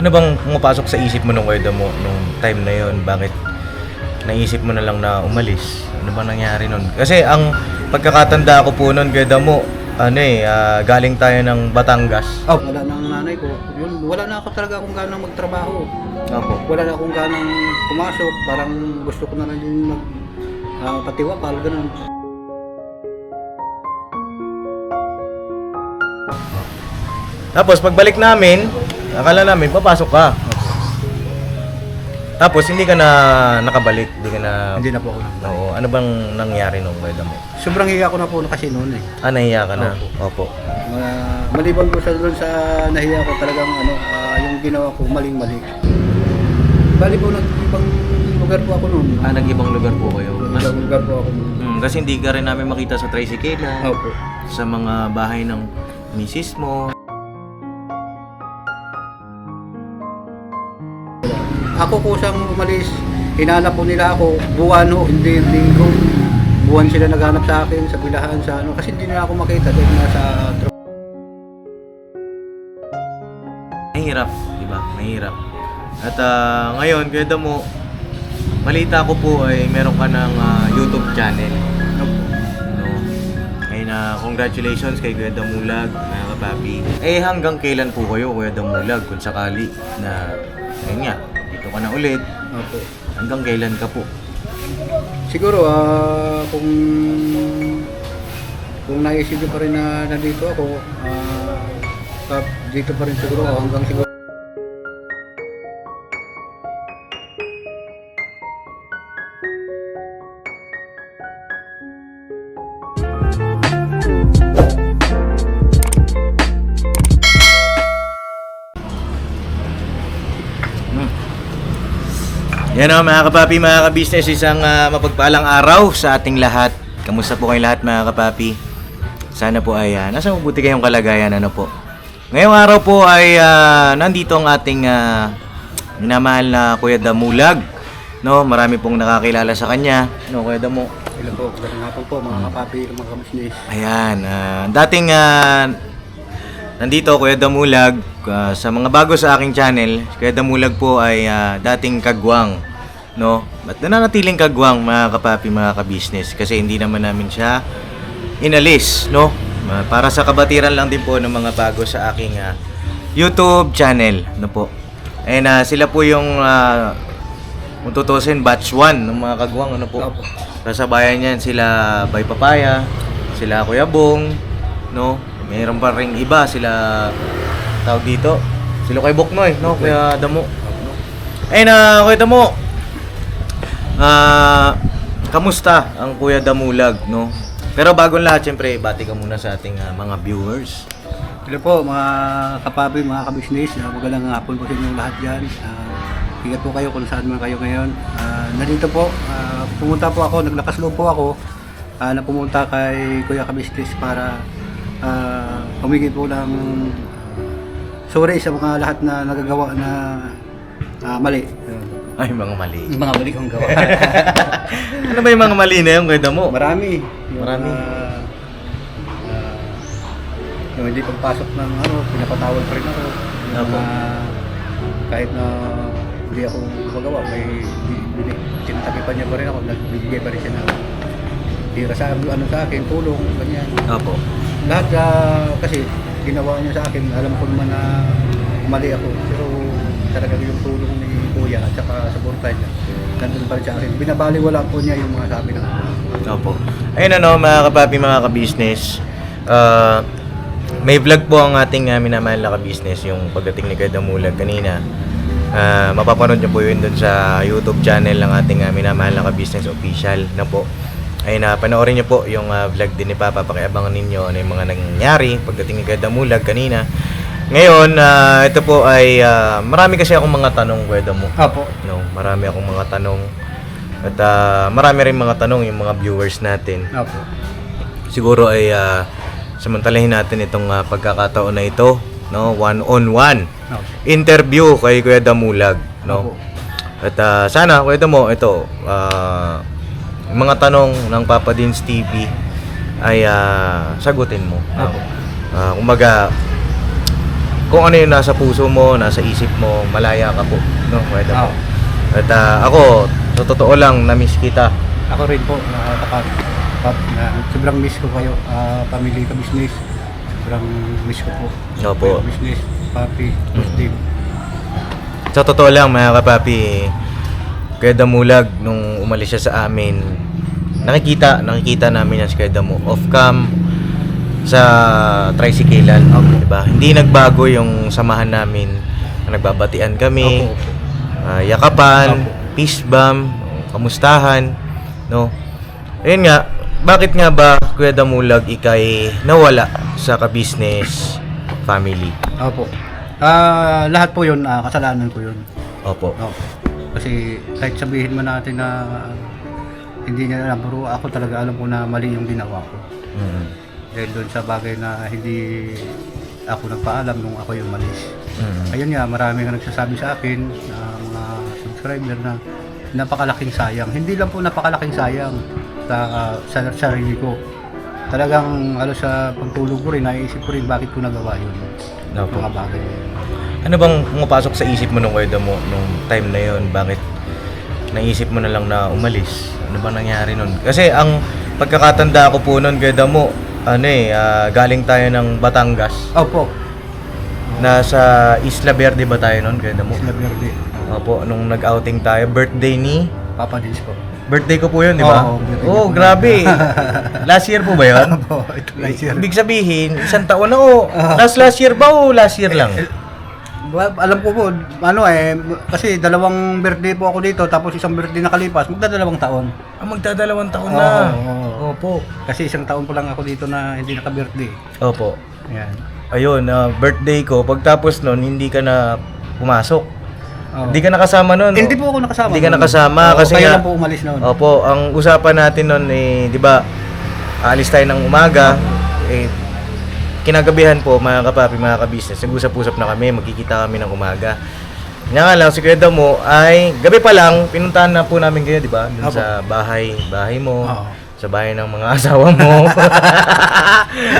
Ano bang pumapasok sa isip mo nung Kuya Damo nung time na yon? Bakit naisip mo na lang na umalis? Ano bang nangyari nun? Kasi ang pagkakatanda ko po nun Kuya Damo, galing tayo ng Batangas. Oh, wala na ang nanay ko. Yun, wala na ako talaga kung ganang magtrabaho. Opo. Wala na akong ganang pumasok. Parang gusto ko na lang din patiwakal, ganun. Tapos pagbalik namin, akala namin papasok ka. Tapos hindi ka na nakabalik, Hindi na po ako. Oo, ano bang nangyari nung Kuya Damo? Sobrang hiya ko na po kasi noon eh. Nahiya ka na? Opo. Maliban ko sa doon sa nahiya ko talagang yung ginawa ko maling-mali. Bali po nag-ibang lugar po ako noon. Nag-ibang lugar po kayo? Nag-ibang lugar po ako noon. Kasi hindi ka rin namin makita sa tricycle, Opo. sa mga bahay ng misis mo. Ako kusang umalis, hinanap po nila ako, buwan ho, hindi linggo. Buwan sila naghanap sa akin, sa bilahan, sa ano, kasi hindi nila ako makita dahil nasa Mahirap, di ba? Mahirap. At ngayon, Kuya Damo, balita ko po ay meron ka ng YouTube channel. No? Ayun, congratulations kay Kuya Damulag, mga kapapi. Hanggang kailan po kayo, Kuya Damulag, kung sakali na, ayun nga, dito ka na ulit. Opo. Hanggang kailan ka po? Siguro, kung naisip ko pa rin na nandito ako, dito pa rin siguro ako hanggang siguro. Yan o mga kapapi, mga kabisnes, isang mapagpalang araw sa ating lahat. Kamusta po kayong lahat mga kapapi? Sana po ay nasa mabuti kayong kalagayan, ano po. Ngayong araw po ay nandito ang ating minamahal na Kuya Damulag. No, marami pong nakakilala sa kanya. No, Kuya Damo. Hello po, magandang hapon po mga kapapi, mga kabisnes. Ayan, dating nandito Kuya Damulag, sa mga bago sa aking channel, Kuya Damulag po ay dating kagwang, no? At nananatiling kagwang mga kapapi, mga kabisnes, kasi hindi naman namin siya inalis, no? Para sa kabatiran lang din po ng mga bago sa aking YouTube channel, no po. And sila po yung kung tutusin, batch 1 ng mga kagwang, ano po. Kasabayan niyan sila Bay Papaya, sila Kuya Bong, no? Mayroon pa ring iba, sila tawag dito, sila kay Boknoy, no? Kuya Damo. Ayun Kuya Damo, kamusta ang Kuya Damulag, no? Pero bago lahat, syempre, bati ka muna sa ating mga viewers. Hello po mga kapapi, mga kabisnes, magandang hapon po sa inyong lahat dyan. Ingat po kayo kung saan man kayo ngayon. Nandito po, pumunta po ako, naglakas loob po ako na pumunta kay Kuya Kabisnes para humingi po ng sorry sa mga lahat na nagagawa na mali. Ay, mga mali. Yung mga mali kong gawa. Ano ba yung mga mali na yun, Kuya Damo? Marami. Marami. Yung hindi pagpasok ng pinapatawad pa rin ako. Yung, kahit na hindi ako magawa, may tinatakipan niya pa rin ako, nagbibigay pa rin siya ng tira sa akin, tulong, ganyan. Opo. Lahat kasi ginawa niya sa akin, alam ko naman na mali ako, pero talagang yung tulong ni Kuya at saka suporta niya, nandun pa rin sa akin. Binabaliwala po niya yung mga sabi ng Opo. Ayun mga kapapi, mga kabisnes, may vlog po ang ating minamahal na kabisnes, yung pagdating ni Kuya Damulag kanina. Mapapanood nyo po yun dun sa YouTube channel ng ating minamahal na kabisnes official na po. Ay panoorin nyo po yung vlog din ni Papa, pakiabangan ninyo ano yung mga nangyari pagdating ni Kuya Damulag kanina. Ngayon, ito po ay marami kasi akong mga tanong, Kuya Damo. Apo. No, marami akong mga tanong. At marami rin mga tanong yung mga viewers natin. Apo. Siguro ay samantalahin natin itong pagkakataon na ito, no, one-on-one interview kay Kuya Damulag, no. At sana Kuya Damo, ito yung mga tanong ng Papa Dins TV ay sagutin mo. Kumaga kung ano yung nasa puso mo, nasa isip mo, malaya ka po, no, Kuya Damo. Oo. At ako, sa totoo lang, na-miss kita. Ako rin po, sobrang miss ko kayo, family ka business. Sobrang miss ko po. Opo. Business, papi, Muslim. Sa totoo lang, mga kapapi, Kuya Damulag, nung umalis siya sa amin, nakikita namin yan si Kuya Damo. Off-cam, sa tricyclean, diba? Hindi nagbago yung samahan namin. Nagbabatian kami, Opo. yakapan, Opo. peace bomb, kamustahan, no? Ayun nga, bakit nga ba, Kuya Damulag, ikay nawala sa ka-business family? Opo. Lahat po yun, kasalanan ko yun. Opo. Opo. Kasi kahit sabihin mo natin na hindi niya alam, pero ako talaga alam ko na mali yung ginawa ko. Mm. Dahil doon sa bagay na hindi ako nagpaalam nung ako yung malis. Mm. Ayun nga, marami nga nagsasabi sa akin, mga subscriber na napakalaking sayang. Hindi lang po napakalaking sayang sa sarili ko. Talagang sa pagtulog ko rin, naisip ko rin bakit ko nagawa yun. Opo. Mga bagay na yun. Ano bang pumapasok sa isip mo nung Kuya Damo nung time na yon? Bakit naisip mo na lang na umalis? Ano bang nangyari nun? Kasi ang pagkakatanda ko po nun, Kuya Damo, galing tayo ng Batangas. Opo. Nasa Isla Verde ba tayo nun, Kuya Damo? Isla Verde. Opo, nung nag-outing tayo, birthday ni... Papa Dins po. Birthday ko po yun, di ba? Oo, birthday Oh, ko po. grabe. Last year po ba yun? Opo, ito last year. Ibig sabihin, isang taon na o. Last year ba o last year lang? Alam ko po, kasi dalawang birthday po ako dito, tapos isang birthday nakalipas, magdadalawang taon. Magdadalawang taon na. Oo. Opo. Kasi isang taon po lang ako dito na hindi naka-birthday. Opo. Ayan. Ayun, birthday ko. Pagtapos nun, hindi ka na pumasok. Oo. Hindi ka nakasama nun. Hindi po ako nakasama. Hindi ka nakasama Oo, kasi kayo nga... lang po umalis noon. Opo, ang usapan natin nun, di ba, aalis tayo ng umaga, kinagabihan po, mga kapapi, mga kabisnes, nag-usap-usap na kami, magkikita kami ng umaga. Nga nga lang, si Kuya Damo ay, gabi pa lang, pinuntahan na po namin kayo, di ba? Dun Opo. sa bahay mo, Oo. sa bahay ng mga asawa mo.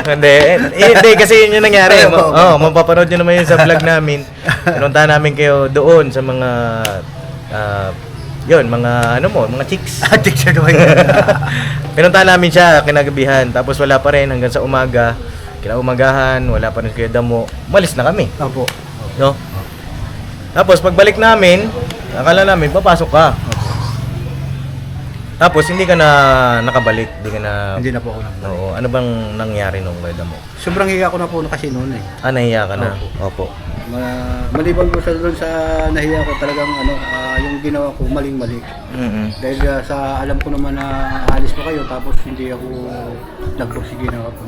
Hindi, kasi yun yung nangyari. Mapapanood nyo naman yun sa vlog namin. Pinuntahan namin kayo doon sa mga, mga chicks. Chicks na naman. Pinuntahan namin siya kinagabihan, tapos wala pa rin hanggang sa umaga. Kinaumagahan, wala pa rin si Kuya Damo. Umalis na kami, Opo. no? Tapos pagbalik namin, akala namin papasok ka. Tapos hindi ka na nakabalik, Hindi na po ako nang. Oo, ano bang nangyari nung Kuya Damo? Sobrang hiya ko na po kasi noon eh. Nahiya ka na. Opo. Maliban po sa doon sa nahiya ko talagang yung ginawa ko maling-mali. Mm. Dahil sa alam ko naman na alis pa kayo tapos hindi ako nagpursige na ako.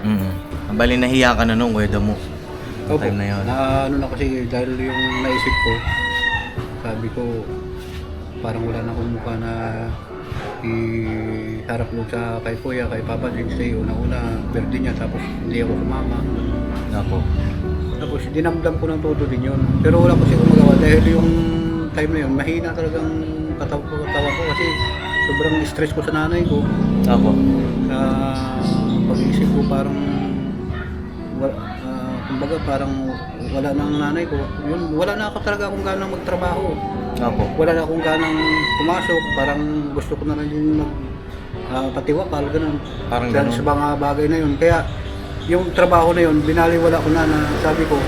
Mm. Bali nahiya ka na nung Kuya Damo. Opo. Time na yun. Ano na kasi dahil yung naisip ko, sabi ko parang wala na akong mukha na iharap doon sa kay Kuya, kay Papa Dins Day, una-una birthday niya tapos hindi ako sumama. Opo. Tapos dinamdam ko ng todo din yun. Pero wala ko siguro magawa dahil yung time na yun, mahina talagang katawa ko kasi sobrang stress ko sa nanay ko. Opo. Sa pag-iisip ko parang kumbaga parang wala na ang nanay ko. Yun, wala na ako talaga kung gaano magtrabaho. Opo. Wala na akong ganang pumasok. Parang gusto ko na rin yung patiwakal, ganun. Parang Dahil ganun. sa mga bagay na yun. Kaya yung trabaho na yun, binaliwala ko na sabi ko,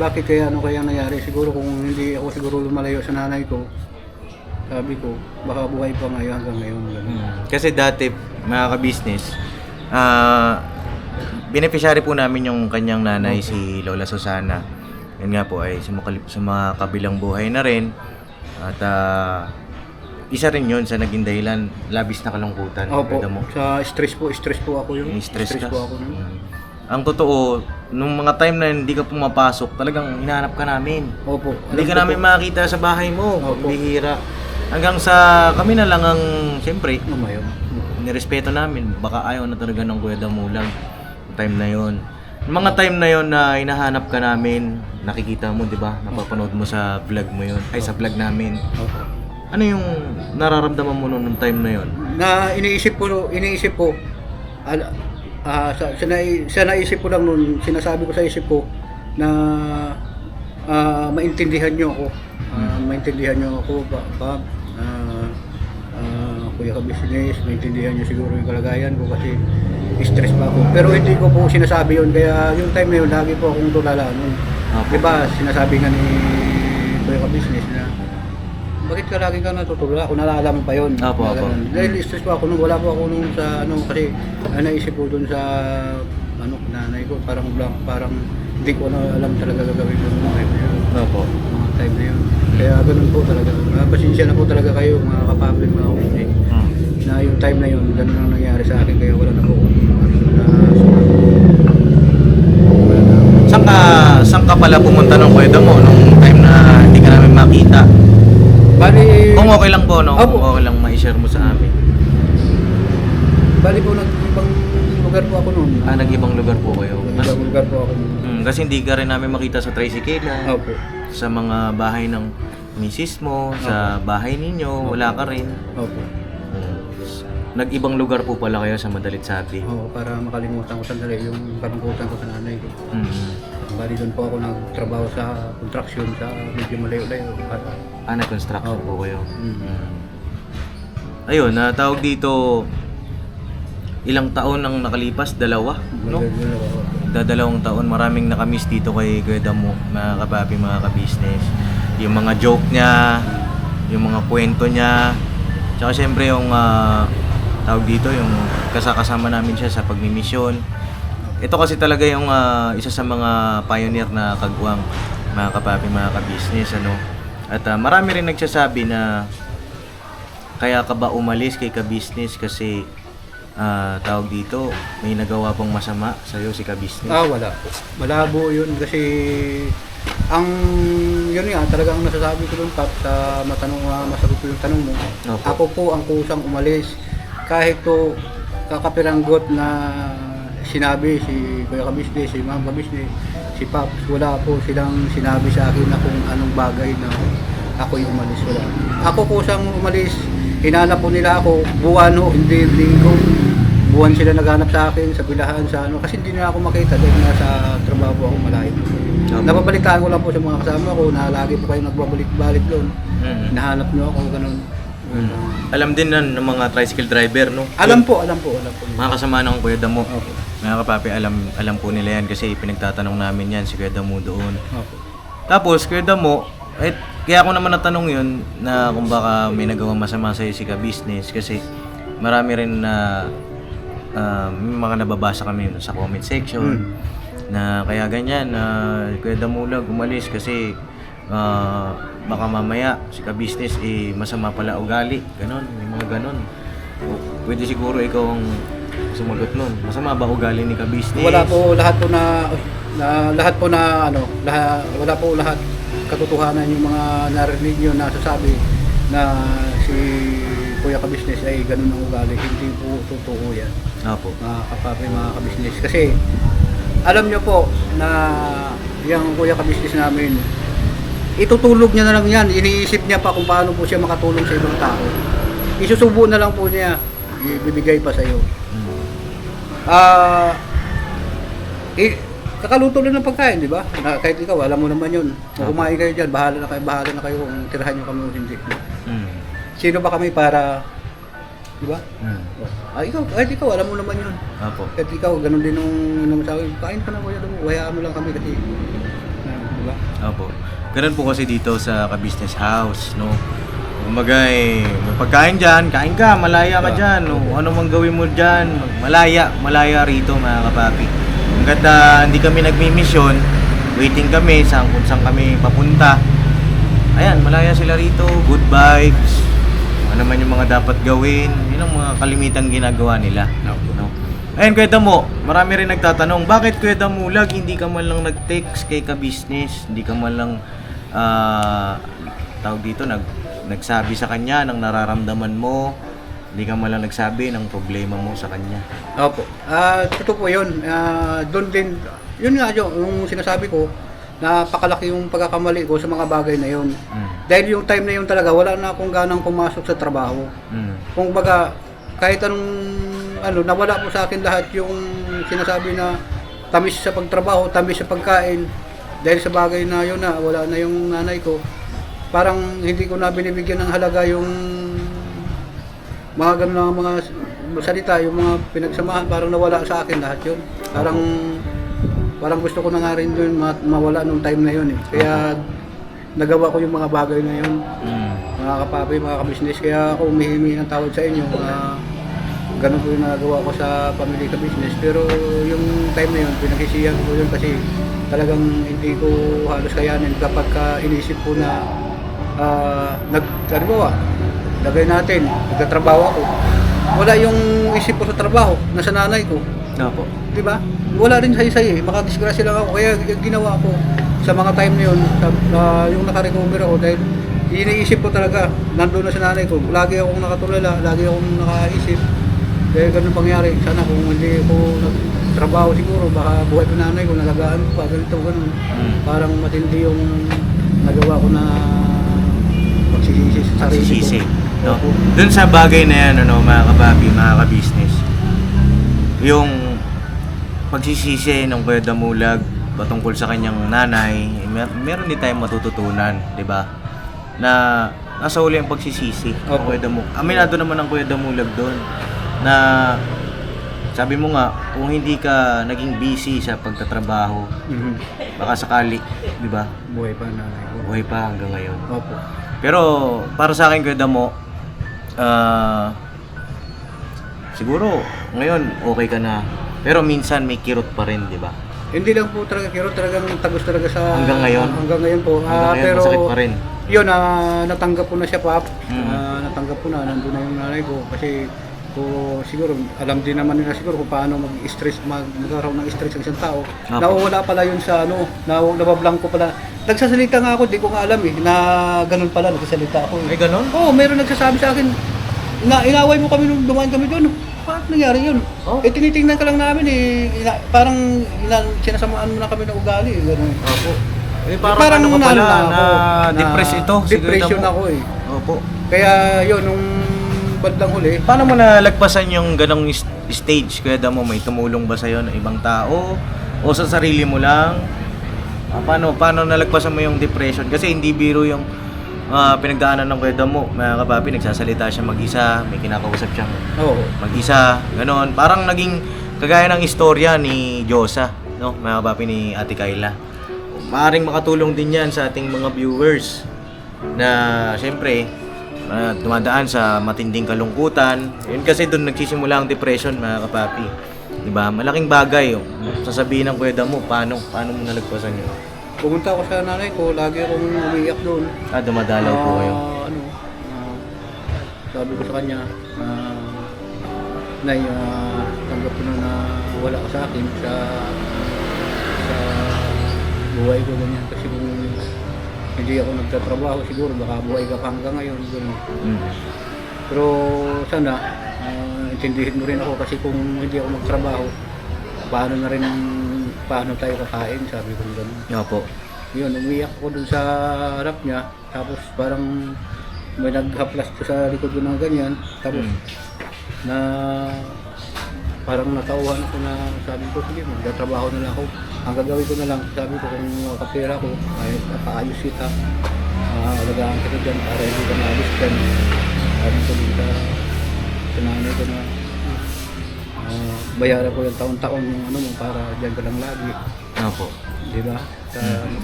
bakit kaya ano kaya nangyari? Siguro kung hindi ako siguro lumalayo sa nanay ko, sabi ko, baka buhay pa ngayon hanggang ngayon. Ganun. Kasi dati, mga ka-business, beneficiary po namin yung kanyang nanay, si Lola Susana. Yan nga po ay sa mga kabilang buhay na rin. At isa rin yun sa naging dahilan, labis na kalungkutan. Opo, Kuya Damo. sa stress po ako yun. Stress ka. po ako nun. Ang totoo, nung mga time na hindi ka pumapasok, talagang hinahanap ka namin. Opo. Hindi ka Alam ko namin po. makakita sa bahay mo. Opo. Bihira. Hanggang sa kami na lang ang, siyempre, Umayon. nirespeto namin. Baka ayaw na talaga ng Kuya Damulag. Time na yon. Mga time na yon na hinahanap ka namin, nakikita mo, di ba? Napapanood mo sa vlog mo yon. Ay, sa vlog namin. Opo. Ano yung nararamdaman mo noong time na yon? Na iniisip ko sa naisip ko lang noon, sinasabi ko sa isip ko, na maintindihan niyo ako. Maintindihan niyo ako, Bob. Kuya ka-business, maintindihan niyo siguro yung kalagayan ko kasi stress pa ako. Pero hindi ko po sinasabi yun, kaya yung time na yun, lagi po akong tulala nun. Diba, sinasabi nga ni Kuya ka-business na, bakit ka lagi ka natutulala? Kung nalalaman pa yun. Dahil stress pa ako nung, wala po ako nung sa ano, kasi naisip ko dun sa ano, nanay ko, parang blank, parang hindi ko na alam talaga gagawin ko nung time na yun. Mga time na yun. Kaya ganun po talaga. Pasensya na po talaga kayo, mga kapablik, mga kapatid. Na yung time na yun, ganun ang nangyari sa akin, kaya wala na po ako. Saan ka pala pumunta nung kweda mo nung time na hindi ka namin makita? Bali, Kung okay lang po, no? Opo. Kung okay lang ma-share mo sa amin. bali po, nag-ibang lugar po ako noon. Nag-ibang lugar po kayo. Nag-ibang lugar po ako noon. Kasi hindi ka rin namin makita sa tricycle. Opo. Sa mga bahay ng misis mo, sa bahay ninyo, wala ka rin. Opo. Nag-ibang lugar po pala kayo sa Madalit Sabi. Oo, para makalimutan ko sandali yung kalungkutan ko sa nanay ko. Bali doon po ako nagtrabaho sa construction sa medyo malayo-layo. Nag-construction po kayo. Ayun, tawag dito, ilang taon ang nakalipas? Dalawa? No? Dadalawang taon, maraming nakamiss dito kay Kuya Damo, mga kapapi, mga ka-business. Yung mga joke niya, yung mga kwento niya, tsaka syempre yung tawag dito, yung kasama namin siya sa pagmimisyon. Ito kasi talaga yung isa sa mga pioneer na kagwang, mga kapapi, mga ka-business, ano. At marami rin nagsasabi na kaya ka ba umalis kay ka-business kasi tawag dito, may nagawa pang masama sa'yo si ka-business? Wala po. Malabo yun kasi ang yun nga talagang nasasabi ko doon, Pap, sa masagot ko yung tanong mo. Opo. Ako po ang kusang umalis kahit to kakapiranggot na sinabi si Kuya ka-business, si Ma'am ka-business, si Paps, wala po silang sinabi sa akin na kung anong bagay na ako'y umalis. Wala. Ako kusang umalis, hinanap po nila ako, buwan o hindi linggo. Buwan sila naghanap sa akin, sa bilahan, sa ano, kasi hindi nila ako makita dahil nasa trabaho ako malayo. Napabalitaan ko lang po sa mga kasama ko na lagi po kayo nagbabalik-balik doon. Nahanap nyo ako, ganun. Alam din ng mga tricycle driver, no? Alam po. Mga kasama ng Kuya Damo. Mga kapapi, alam po nila yan kasi pinagtatanong namin yan si Kuya Damo doon. Tapos, Kuya Damo, kaya ako naman natanong yun na kung baka may nagawang masama sa'yo si ka-business kasi marami rin na may mga nababasa kami sa comment section na kaya ganyan na Kuya Damulag umalis kasi baka mamaya si ka-business masama pala ugali, ganon, may mga ganon. Pwede siguro ikaw ang sumagot nun. Masama ba ugali ni ka-business? Wala po, lahat po na wala po lahat katotohanan yung mga narinig nyo na sasabi na si Kuya ka-business ay ganun ang ugali. Hindi po totoo yan. Opo. Mga kapapi, mga ka-business. Kasi alam nyo po na yung Kuya ka-business namin, itutulog niya na lang yan. Iniisip niya pa kung paano po siya makatulong sa ibang tao. Isusubo na lang po niya. Ibibigay pa sa iyo. Kakaluto lang ng pagkain, di ba? Kahit ikaw, alam mo naman yun. Kung kumain kayo dyan, bahala na kayo kung tirahan nyo kami o hindi. Sino ba kami para, di ba? Kahit ikaw, alam mo naman yun. Opo. Kahit ikaw, ganun din nung sabi, kain ka na Kuya Damo, hayaan mo lang kami kasi, di ba? Opo. Ganun po kasi dito sa ka-business house, no? Kumbaga may pagkain dyan, kain ka, malaya ka dyan, no? Ano mang gawin mo dyan, malaya rito mga kapapi. Hanggat hindi kami nagmi-mission, waiting kami kung saan kami papunta. Ayan, malaya sila rito, good vibes, ano man yung mga dapat gawin, yun ang mga kalimitang ginagawa nila. No? Ayun, Kuya Damo, marami rin nagtatanong, bakit Kuya Damulag hindi ka man lang nag-text kay ka-business, hindi ka man lang tawag dito, nagsabi sa kanya ng nararamdaman mo, hindi ka man lang nagsabi ng problema mo sa kanya? Opo. Totoo po yun. Doon din, yun nga yung sinasabi ko, napakalaki yung pagkakamali ko sa mga bagay na yun. Dahil yung time na yun talaga, wala na akong ganang pumasok sa trabaho. Kung baga, kahit anong, nawala po sa akin lahat yung sinasabi na tamis sa pagtrabaho, tamis sa pagkain. dahil sa bagay na yun na wala na yung nanay ko, parang hindi ko na binibigyan ng halaga yung mga ganun na mga salita, yung mga pinagsamahan, parang nawala sa akin lahat yun. Parang gusto ko na nga rin yun mawala nung time na yun eh. Kaya nagawa ko yung mga bagay na yun. Mga kapapi, mga kabisnes, kaya ako humihingi ng tawad sa inyo. Ganun po yung nagawa ko sa Family Ka Business. Pero yung time na yun, pinagsisihan ko yun kasi talagang hindi ko halos kayanin kapag inisip ko na halimbawa, lagay natin, nagtatrabaho ako. Wala yung isip ko sa trabaho, nasa nanay ko. Opo. Di ba? Wala rin sayo-sayo eh. Makadisgrasya lang ako. Kaya yung ginawa ko sa mga time na yun, yung nakarecover ako dahil iniisip ko talaga, nandun na sa nanay ko. Lagi akong nakatulala, lagi akong nakaisip. Dahil ganun pangyari. Sana kung hindi ko nagtrabaho siguro, baka buhay ko nanay ko, nalagaan ko pa, ganito, ganun. Parang matindi yung nagawa ko na magsisisi sa sarili Magsisisi. ko. No? Dun sa bagay na yan, ano, mga kapapi, mga ka-business, yung pagsisisi ng Kuya Damulag patungkol sa kanyang nanay, meron din tayong matututunan, di ba? Na nasa huli ang pagsisisi ng Opo. Kuya Damulag. Aminado naman ang Kuya Damulag doon na sabi mo nga, kung hindi ka naging busy sa pagtatrabaho, baka sakali, di ba? Buhay pa nanay ko. Buhay pa hanggang ngayon. Opo. Pero para sa akin, Kuya Damo, siguro ngayon okay ka na. Pero minsan may kirot pa rin, di ba? Hindi lang po talaga kiro, talagang tagos talaga sa Hanggang ngayon? Hanggang ngayon po. Hanggang ngayon, Pero masakit pa rin. yun, natanggap ko na siya, Pap. Mm. Natanggap ko na, nandun na yung nanay ko. Kasi siguro, alam din naman nila siguro kung paano mag-stress, magkaroon ng stress ang isang tao. Apo. Nawawala pala yun sa nabablanko pala. Nagsasalita nga ako, di ko nga alam eh, na ganun pala, nagsasalita ako. May ganon? Oo, meron nagsasabi sa akin, inaway mo kami nung dumaan kami doon. Bakit nangyari yun? Oh. Eh, tinitingnan ka lang namin eh, parang sinasamaan mo na kami ng ugali. Ganun. Opo. Eh parang ano ka pala, na-depress ito. Depression Siguro mo. ako eh. Opo. Kaya yun, nung bandang huli, Paano mo nalagpasan yung ganong stage, Kuya Damo? May tumulong ba sa'yo ng ibang tao? O sa sarili mo lang? Paano nalagpasan mo yung depression? Kasi hindi biro yung pinagdaanan ng Kuya Damo. Mga kapapi, nagsasalita siya mag-isa, may kinakausap siyang oo. mag-isa, ganon. Parang naging kagaya ng istorya ni Josa, no? Mga kapapi, ni Ate Kayla. Maaring makatulong din yan sa ating mga viewers na siyempre dumadaan sa matinding kalungkutan. Yun kasi doon nagsisimula ang depression, mga kapapi. Diba? Malaking bagay yung sasabihin ng Kuya Damo, paano mo nalagpasan yun? Pumunta ako sa nanay ko, lagi akong umiiyak doon. Dumadalaw po kayo. Sabi ko sa kanya, Nay, tanggap ko na wala ka sa akin sa buhay ko ganyan. Kasi kung hindi ako nagtatrabaho, siguro baka buhay ka pa hanggang ngayon. Ganun. Pero sana, intindihin mo rin ako kasi kung hindi ako magtrabaho, paano tayo kakain, sabi ko gano'n. Opo. Yun, umiyak ko dun sa harap niya, tapos parang may naghaplas ko sa likod ko ng ganyan, tapos na parang natauhan ako na sabi ko, sige, magtatrabaho na lang ako. Ang gagawin ko na lang, sabi ko kung makapera ko, ay paayos kita, alagaan kita dyan para hindi ka maalis dyan. Sabi ko dun sa nanay ko na bayaran ko yung taon-taon yung ano mo para dyan ka lang lagi. Opo. Di ba?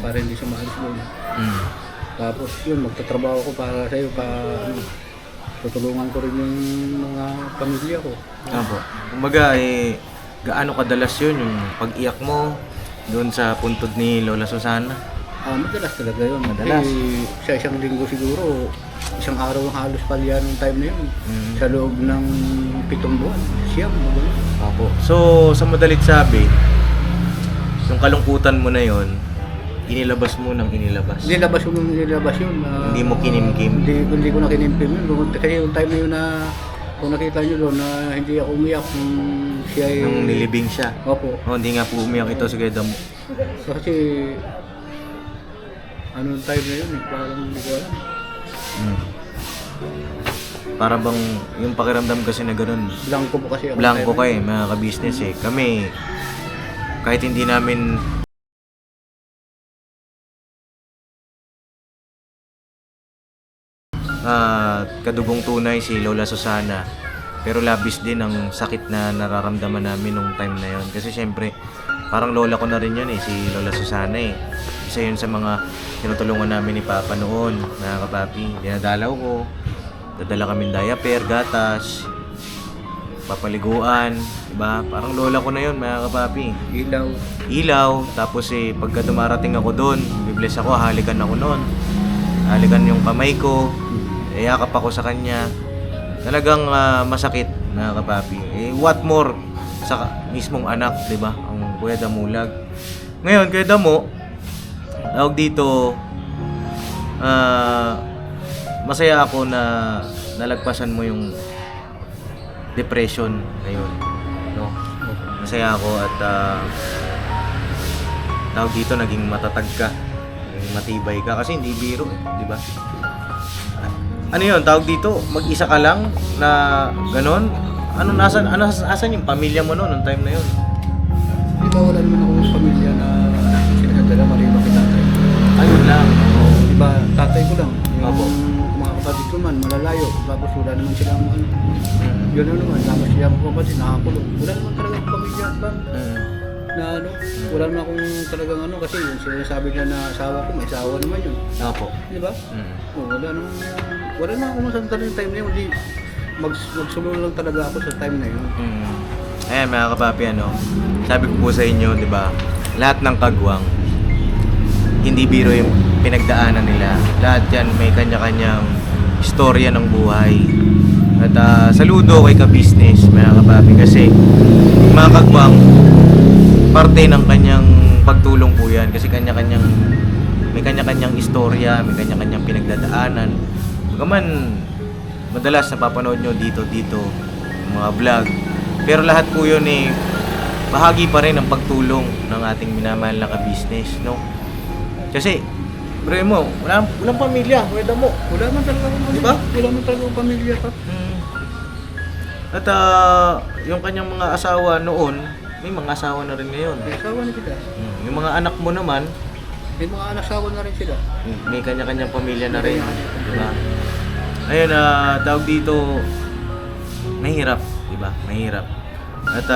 Para hindi siya maalis doon. Tapos yun, magtatrabaho ko para sa'yo, tutulungan ko rin yung mga pamilya ko. Opo. Kumbaga, gaano kadalas yun yung pag-iyak mo doon sa puntod ni Lola Susana? Madalas talaga yun. Madalas? Sa isang linggo siguro, isang araw ang halos palya ng time na yun. Sa loob ng 7 buwan, siyam. Opo. So, sa madalit sabi, yung kalungkutan mo na yon, inilabas mo ng inilabas. Nilabas yun. Hindi mo kinimkim. Hindi ko na kinimkim yun. Kasi yung time na yun na, kung nakita nyo doon na hindi ako umiyak kung siya ay... Nung nilibing siya. Opo. Hindi nga po umiyak ito si Kuya Damo. Kasi, anong time na yun eh, parang hindi ko alam. Para bang yung pakiramdam kasi na ganun. Blanco po kasi ako. Blanco kayo, mga ka-business eh. Kami, kahit hindi namin kadugong tunay si Lola Susana. Pero labis din ang sakit na nararamdaman namin nung time na yon. Kasi syempre, parang lola ko na rin yun si Lola Susana Isa yun sa mga tinutulungan namin ni Papa noon, mga kapapi. Dinadalaw ko, dadala kaming diaper, gatas, papaliguan, diba? Parang lola ko na yun, mga kapapi. Ilaw, tapos pagka dumarating ako doon, bibless ako, halikan ako noon. Halikan yung kamay ko, yakap ako sa kanya. Talagang masakit, mga kapapi. What more sa mismong anak, diba? Ang Kuya Damulag. Ngayon, Kuya Damo, tawag dito, masaya ako na nalagpasan mo yung depression ngayon, no? Masaya ako at tawag dito, naging matatag ka, naging matibay ka kasi hindi biro, di ba? Ano yun, tawag dito, mag-isa ka lang na ganon? Asan yung pamilya mo noon, nung time na yun? Di ba wala naman akong pamilya na sinasadala maliban kay tatay? Ayun lang. Di ba tatay ko lang? Opo. Yung mga kapatid ko man, malalayo. Tapos wala naman silang ano. Yun na naman, tapos siya mga kapatid, nakakulong. Wala naman talaga akong pamilya ba? Na ano, wala naman akong talagang ano, kasi yung sinasabi niya na asawa ko, may asawa naman yun. Opo. Di ba? Wala naman akong masantan yung time na yun. Magsulong lang talaga ako sa time na yun. Ayan, mga kapapi, sabi ko po sa inyo, di ba, lahat ng kagwang, hindi biro yung pinagdaanan nila. Lahat yan may kanya-kanyang istorya ng buhay. At saludo kay ka-business, mga kapapi, kasi mga kagwang, parte ng kanyang pagtulong po yan. Kasi may kanya-kanyang istorya, may kanya-kanyang pinagdadaanan. Bagaman, madalas napapanood nyo dito, mga vlog. Pero lahat po yun bahagi pa rin ng pagtulong ng ating minamahal na ka-business, no? Kasi, bro mo, walang pamilya, wala mo. Wala man talaga akong pamilya. Diba? Wala man talaga akong pamilya pa. At yung kanyang mga asawa noon, may mga asawa na rin ngayon. May asawa na sila. Yung mga anak mo naman, May mga anak-asawa na rin sila. may kanya-kanyang pamilya na rin. Diba? Ayun, tawag dito, mahirap, diba? Mahirap. At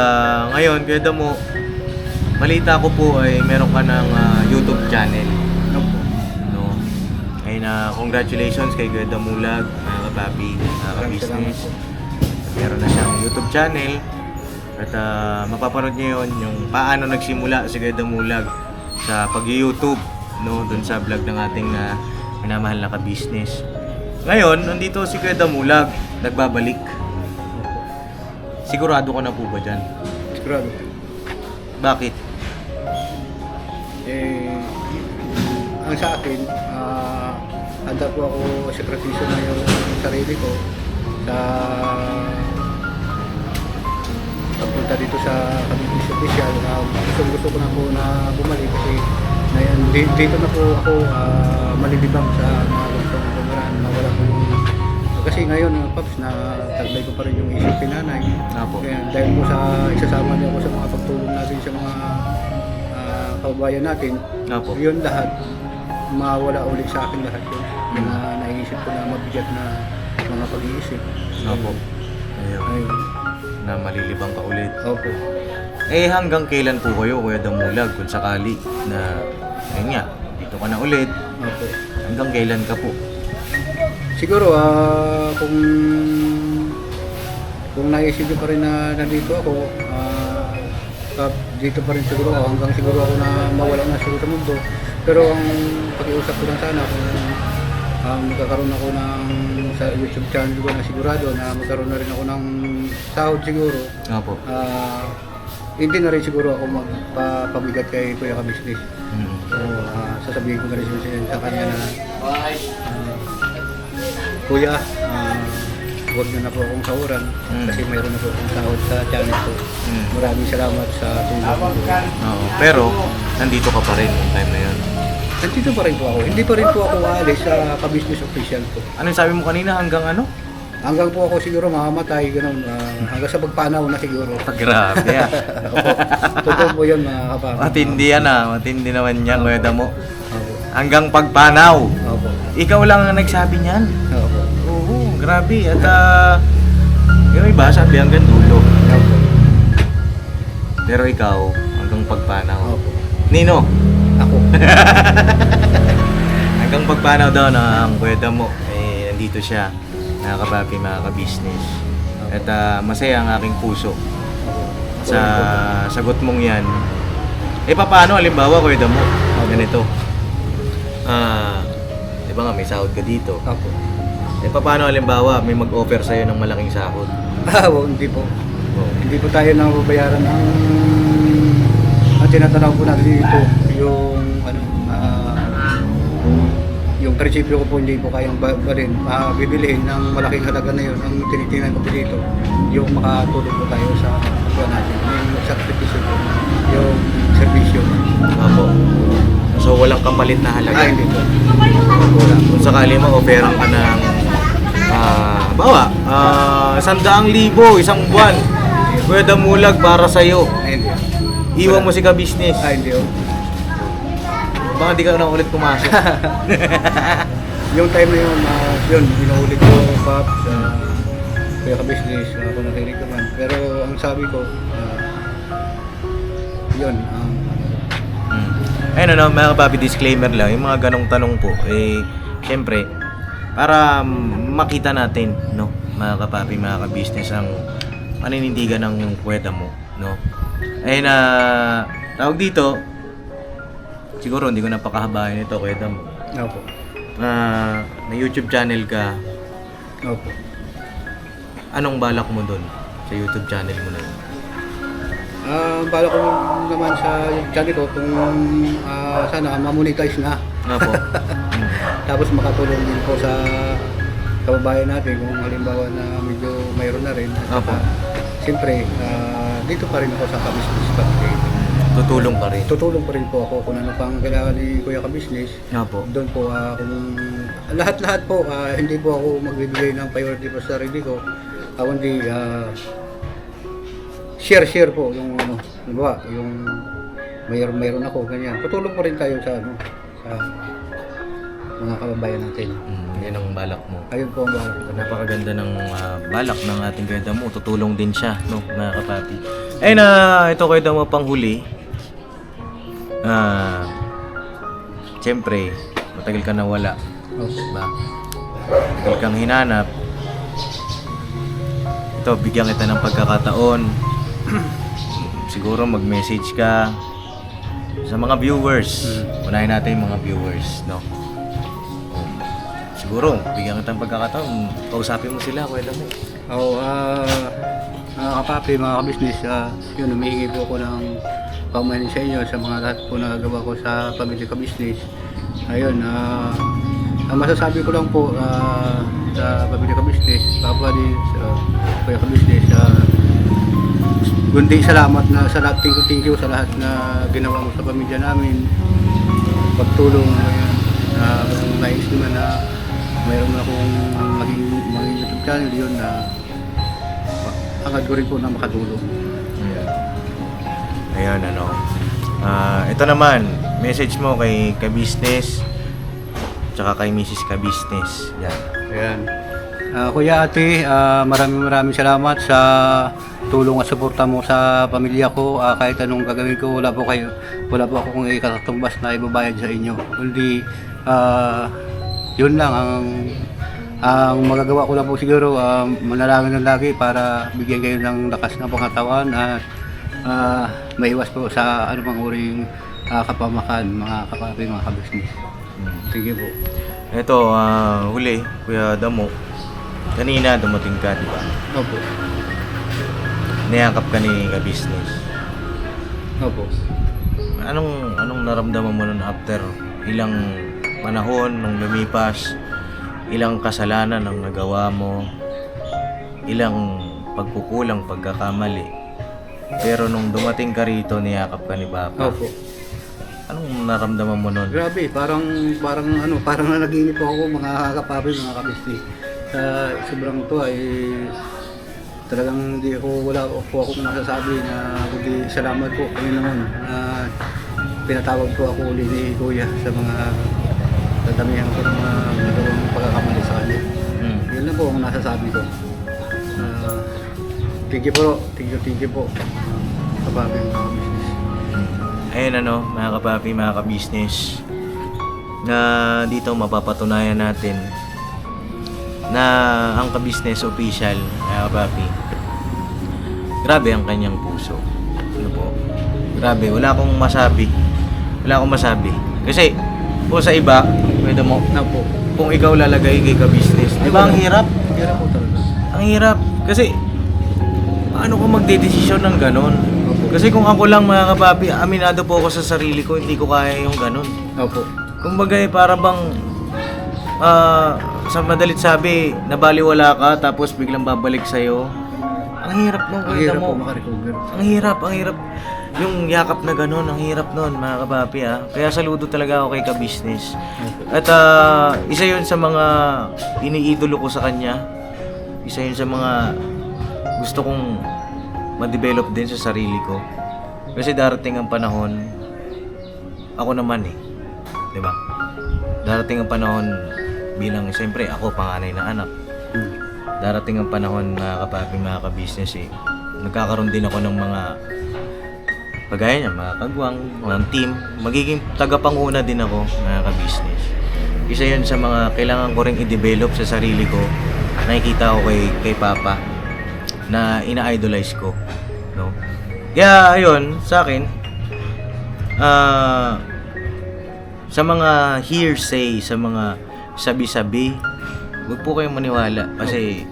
ngayon, Kuya Damo, balita ko po ay meron ka ng YouTube channel. No? Ayun, congratulations kay Kuya Damulag, mga kapapi, ka-business. Meron na siyang YouTube channel. At mapapanood niyo yun, yung paano nagsimula si Kuya Damulag sa pag-YouTube, no? Dun sa vlog ng ating minamahal na ka-business. Ngayon, nandito si Kuya Damulag, nagbabalik. Sigurado ka na po ba dyan? Sigurado. Bakit? Ang sa akin, handa po ako sakripisyo na yung sarili ko sa pagpunta dito sa Community Official. Gusto ko na po na bumalik kasi dito na po ako malilibang sa mga gustong bumaraan. Mawala po yung kasi ngayon, Paps, na taglay ko pa rin yung isip nanay. Apo. Kaya dahil po sa isasama niyo ako sa mga pagtulong natin sa mga kababayan natin, Apo. yun lahat, mawala ulit sa akin lahat yun. Yung naisip ko na mabigat na mga pag-iisip. Apo. Ayun. Ayun. Na malilibang ka ulit. Opo. Hanggang kailan po kayo, Kuya Damulag, kung sakali na, ayun nga, dito ka na ulit, Opo. hanggang kailan ka po? Siguro, kung naisip ko pa rin na nandito ako, dito pa rin siguro ako, hanggang siguro ako na mawala na siguro sa mundo. Pero ang pag-iusap ko lang sana kung magkakaroon ako sa YouTube channel ko na sigurado na magkaroon na rin ako ng sahod siguro. Apo. Hindi na rin siguro ako magpapabigat kay Kuya ka-business. So, sasabihin ko na rin sa kanya na Kuya, huwag na po akong sahuran kasi mayroon na po akong sahod sa channel ko. Maraming salamat sa tulong. Oo. Pero, nandito ka pa rin yung time na yun. Nandito pa rin po ako. Hindi pa rin po ako aalis sa ka-business official ko. Ano yung sabi mo kanina? Hanggang ano? Hanggang po ako siguro mamamatay, gano'n. Hanggang sa pagpanaw na siguro. Grabe ah. Opo. Totoo po yun, mga kapatid. Matindi yan matindi naman yan, Kuya Damo. Opo. Hanggang pagpanaw. Opo. Ikaw lang ang nagsabi niyan. Opo. Grabe. At yung iba sabi hanggang dulo. Opo. Pero ikaw, hanggang pagpanaw. Opo. Nino, Ako. hanggang pagpanaw daw na ang kweda mo, eh, nandito siya, mga kapapi, mga ka-business. At masaya ang aking puso sa sagot mong yan. Eh, paano, halimbawa, kweda mo, ganito. Di ba nga, may sahod ka dito. Opo. Eh, paano, halimbawa, may mag-offer sa'yo ng malaking sahod? Hindi po. Oh. Hindi po tayo nababayaran ng ang tinatanaw po natin dito yung ano yung prinsipyo ko po hindi po kayang barin bibilihin ng malaking halaga na yun. Ang tinitingnan ko po dito yung makatulong po tayo sa kapwa natin, yung sakripisyo po, yung servisyo. Apo. So, walang kapalit na halaga. Hindi po. Wala. Kung sakali ma-offeran ka ng bawa, 100,000 isang buwan, pwede mulag para sa'yo. Hindi. Iwan mo si ka-business. Hindi po. Baka di ka na ulit pumasok. Yung time na yun, yun, inuulit ko, Pops, kaya ka-business, ako nakinig naman. Pero ang sabi ko, yun, Ayun ano, mga kapapi, disclaimer lang, yung mga ganong tanong po, eh, syempre, para makita natin, no, mga kapapi, mga ka-business, ang paninindigan ng kweta mo, no. Ayun tawag dito, siguro hindi ko napakahabain ito, kweta mo. opo. May YouTube channel ka, Opo. anong balak mo dun sa YouTube channel mo na yun? Bala ko naman sa channel ko kung sana ma-monetize na. Nga po. Tapos makatulong din po sa kababayan natin kung halimbawa na medyo mayroon na rin. At Opo. siyempre, dito pa rin ako sa ka-business pag-trade. Tutulong pa rin. Tutulong pa rin po ako kung ano pang kailangan ni Kuya ka-business. Nga po. Doon po, kung lahat-lahat po, hindi po ako magbibigay ng priority po sa sarili ko. Kundi share po yung ano, diba, yung mayroon ako ganyan. Tutulong pa rin tayo sa ano, sa mga kababayan natin. Yan ang balak mo. Ayun po ang balak ko. Napakaganda ng balak ng ating kwenta mo. Tutulong din siya, no, mga kapapi. Ayun ito kwenta mo pang huli. Siyempre, matagal ka nawala. Diba? Matagal kang hinanap. Ito, bigyan kita ng pagkakataon. Siguro mag-message ka sa mga viewers. Unahin natin yung mga viewers, no? Siguro, bigyan kita ng pagkakataon. Kausapin mo sila, kwenta mo. Mga kapapi, mga ka-business, yun, humihingi po ako ng pamanin sa inyo sa mga lahat po na nagawa ko sa pamilya ka-business. Ayun, ang masasabi ko lang po sa pamilya ka-business, Papa ni sa Kuya ka-business, kundi salamat na sa lahat, thank you sa lahat na ginawa mo sa pamilya namin. Pagtulong, kung nais naman na mayroon akong maging YouTube channel yun na hangad ko rin po na makatulong. Ayun, ano. Ito naman, message mo kay ka-business tsaka kay Mrs. ka-business. Yan. Ayan. Kuya Ate, maraming salamat sa tulong at suporta mo sa pamilya ko. Kahit anong gagawin ko, wala po akong ikatumbas na ibabayad sa inyo. Kundi yun lang ang magagawa ko lang po siguro, manalangin lang lagi para bigyan kayo ng lakas ng pangatawan at maiwas po sa anumang uring kapamakan, mga kapapi, mga ka-business. Sige po. Ito, huli, Kuya Damo. Kanina dumating ka, di ba? Opo. Niyakap ka ni ka-business. Opo. Anong naramdaman mo nun after ilang panahon nung lumipas, ilang kasalanan ang nagawa mo, ilang pagkukulang, pagkakamali. Pero nung dumating ka rito, niyakap ka ni Papa. Opo. Anong naramdaman mo nun? Grabe, parang nanaginip ako, mga kapapi, mga ka-business. Sobrang to ay talagang wala po ako masasabi na kundi salamat po Panginoon na pinatawag po ako uli ni Kuya sa mga dadamihan ko ng mga nagawang pagkakamali sa kanya. Yun lang po ang masasabi ko. Thank you po. Thank you po. Kapapi mga kabisnes. Ayun ano, mga kapapi, mga kabisnes, na dito mapapatunayan natin na ang kabisnes official, mga kapapi, grabe ang kanyang puso. Ano po? Grabe, wala akong masabi. Kasi, po sa iba, pwede mo, Na po. kung ikaw lalagay kay kabisnes, di ba ang hirap? Hirap po talaga. Ang hirap. Kasi, paano ko magdedesisyon ng ganon? Opo. Kasi kung ako lang mga kapapi, aminado po ako sa sarili ko, hindi ko kaya yung ganon. Opo. Kumbaga para bang, sa madalit sabi, nabaliwala ka, tapos biglang babalik sa'yo. Ang hirap nung Ang kita hirap po mo. makarecover. Ang hirap. Yung yakap na ganon, ang hirap nun mga kapapi Kaya saludo talaga ako kay kabisnes. Opo. At isa yun sa mga iniidolo ko sa kanya. Isa yun sa mga gusto kong ma-develop din sa sarili ko. Kasi darating ang panahon, ako naman diba? Darating ang panahon bilang, siyempre ako panganay na anak. Darating ang panahon mga kapapi, mga kabisnes nagkakaroon din ako ng mga kagaya niya, mga kagwang, mga team. Magiging tagapanguna din ako, mga kabisnes. Isa yun sa mga kailangan ko rin i-develop sa sarili ko. Nakikita ko kay Papa na ina-idolize ko, no? Kaya ayun, sa akin, sa mga hearsay, sa mga sabi-sabi, huwag po kayong maniwala kasi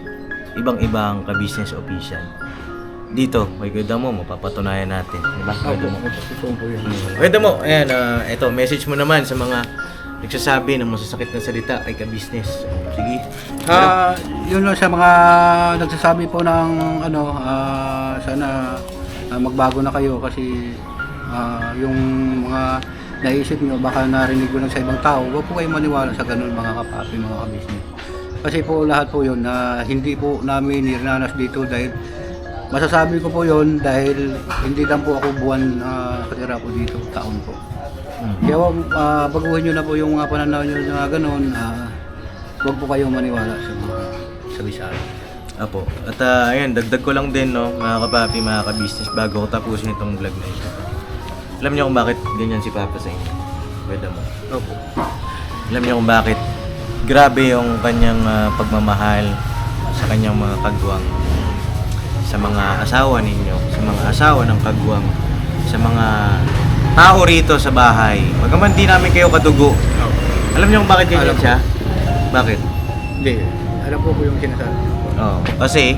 ibang-iba ang kabisnes official. Dito, may ganda mo, mapapatunayan natin. Diba? Opo. Ito po yun. Ganda mo, ayan, ito, message mo naman sa mga nagsasabi ng masasakit na salita kay kabisnes. Sige. Yun lang sa mga nagsasabi po ng sana magbago na kayo kasi yung mga naisip nyo baka narinig ko lang sa ibang tao, huwag po kayo maniwala sa ganun mga kapapi, mga kabisnes. Kasi po lahat po yun na hindi po namin nirananas dito dahil masasabi ko po yun dahil hindi lang po ako buwan katira po dito, taon po. Kaya baguhin nyo na po yung mga pananaw nyo na gano'n. Huwag po kayong maniwala sa mga sabi-sabi. Apo. At ayun, dagdag ko lang din, no, mga kapapi, mga kabisnes, bago ko tapusin itong vlog na ito. Alam niyo kung bakit ganyan si Papa sa inyo? Pwede mo. Opo. Alam niyo kung bakit grabe yung kanyang pagmamahal sa kanyang mga kagwang, sa mga asawa ninyo, sa mga asawa ng kagwang, sa mga tao rito sa bahay. Bagaman di namin kayo kadugo. Alam niyo kung bakit ganyan Alam ko. siya? Bakit? Hindi. Alam po yung sinasabi. Oh, kasi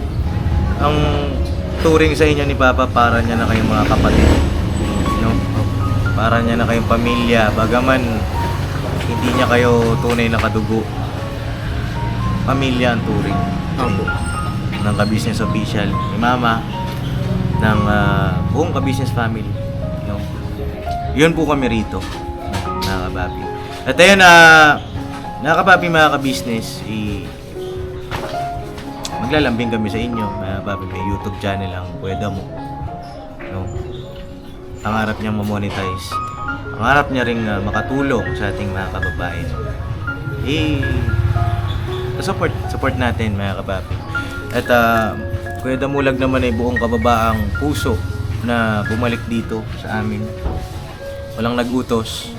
ang turing sa inyo ni Papa para niya na kayong mga kapatid. No? Para niya na kayong pamilya. Bagaman hindi niya kayo tunay na kadugo. Pamilya ang turing. Opo. Ng ka-business official ni Mama, ng buong ka-business family, no? Yun po kami rito, mga kapapi. At ayun, mga kapapi, mga ka-business, maglalambing kami sa inyo, mga kapapi. May YouTube channel ang Pwede Mo, no? Pangarap niya ma-monetize, pangarap niya rin makatulong sa ating mga kababayan. Support natin, mga kapapi. At Kuya Damulag naman ay buong kababaang puso na bumalik dito sa amin. Walang nagutos,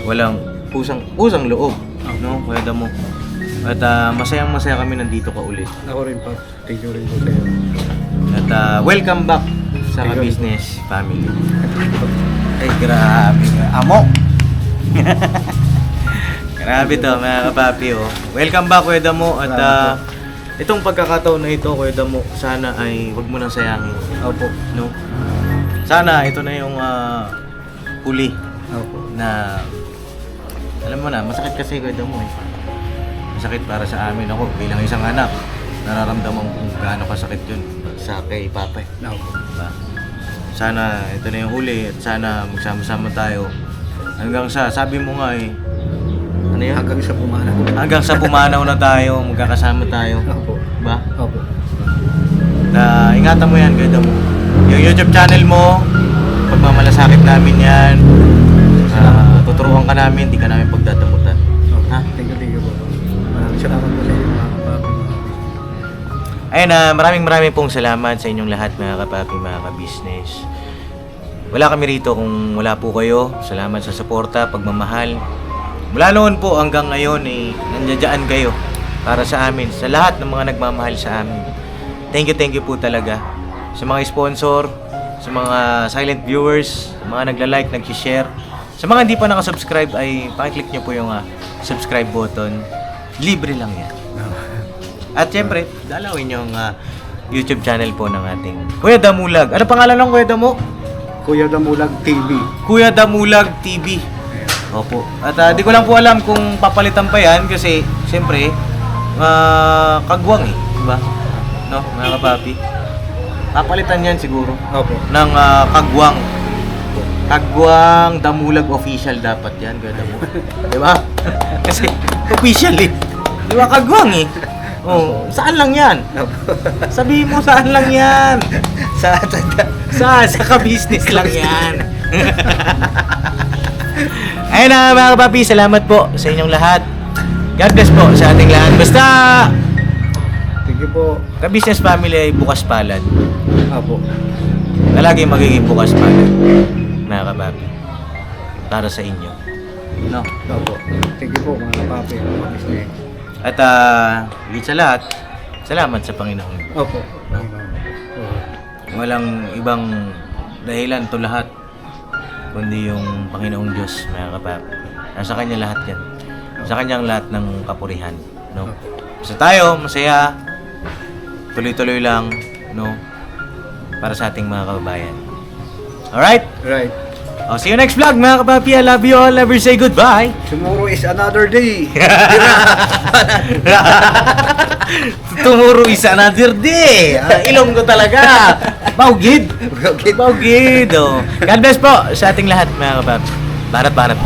walang pusang loob, no, Kuya Damo. At masayang-masaya kami nandito ka ulit. Ako rin pa. Thank you rin po sa iyo. At welcome back sa ka-business family. Ay, grabe. Amo! Grabe to, mga kapapi, oh. Welcome back, Kuya Damo. At itong pagkakataon na ito, Kuya Damo, sana ay wag mo nang sayangin. Opo. No? Sana ito na yung huli Opo. na alam mo na, masakit kasi, Kuya Damo, masakit para sa amin. Ako bilang isang anak, nararamdaman kung gaano kasakit yun sa kay Papa. Opo. Diba? Sana ito na yung huli at sana magsama-sama tayo hanggang sa, sabi mo nga ano yun? Hanggang sa pumanaw. Hanggang sa pumanaw na tayo, magkakasama tayo. Opo. Diba? Opo. Ingatan mo yan, Kuya Damo. Yung YouTube channel mo, pagmamalasakit namin yan. Tuturuan ka namin, di ka namin pagdadamutan. Opo. Ha? Thank you po. Maraming salamat po sa iyo mga kapapi. Ayun, maraming pong salamat sa inyong lahat mga kapapi, mga ka-business. Wala kami rito kung wala po kayo. Salamat sa suporta, pagmamahal. Mula noon po hanggang ngayon, nandiyan kayo para sa amin, sa lahat ng mga nagmamahal sa amin. Thank you po talaga. Sa mga sponsor, sa mga silent viewers, mga nagla-like, nag-share. Sa mga hindi pa nakasubscribe ay pakiclick nyo po yung subscribe button. Libre lang yan. At syempre, dalawin yung YouTube channel po ng ating Kuya Damulag. Ano pangalan ng Kuya Damu? Kuya Damulag TV. Kuya Damulag TV. Opo. At di ko lang po alam kung papalitan pa yan kasi syempre, kagwang diba? No, mga kapapi. Papalitan yan siguro Opo. ng kagwang. Kagwang Damulag official dapat yan, Kuya Damu. Diba? Kasi official Diba kagwang Oh, saan lang yan? Sabihin mo saan lang yan? Sa ka-business lang yan. Ayun na mga kapapi, salamat po sa inyong lahat. God bless po sa ating lahat. Basta Thank you po. ka-business family ay bukas palad. Opo. Lagi magiging bukas palad, mga kapapi. Para sa inyo. No? Opo. Thank you po mga kapapi, mga kabisnes. At higit sa lahat, salamat sa Panginoon. Opo. Walang ibang dahilan to lahat kundi yung Panginoong Diyos, mga kapapi. Nasa Kanya lahat yan. Sa Kanyang lahat ng kapurihan. No? Basta tayo, masaya, tuloy-tuloy lang, no? Para sa ating mga kababayan. Alright? Right. See you next vlog, mga kapapi. I love you all. Never say goodbye. Tomorrow is another day. Tomorrow is another day. Ilong ko talaga. Baugid. Baugid. Oh. God bless po sa ating lahat, mga kapapi. Banat-banat.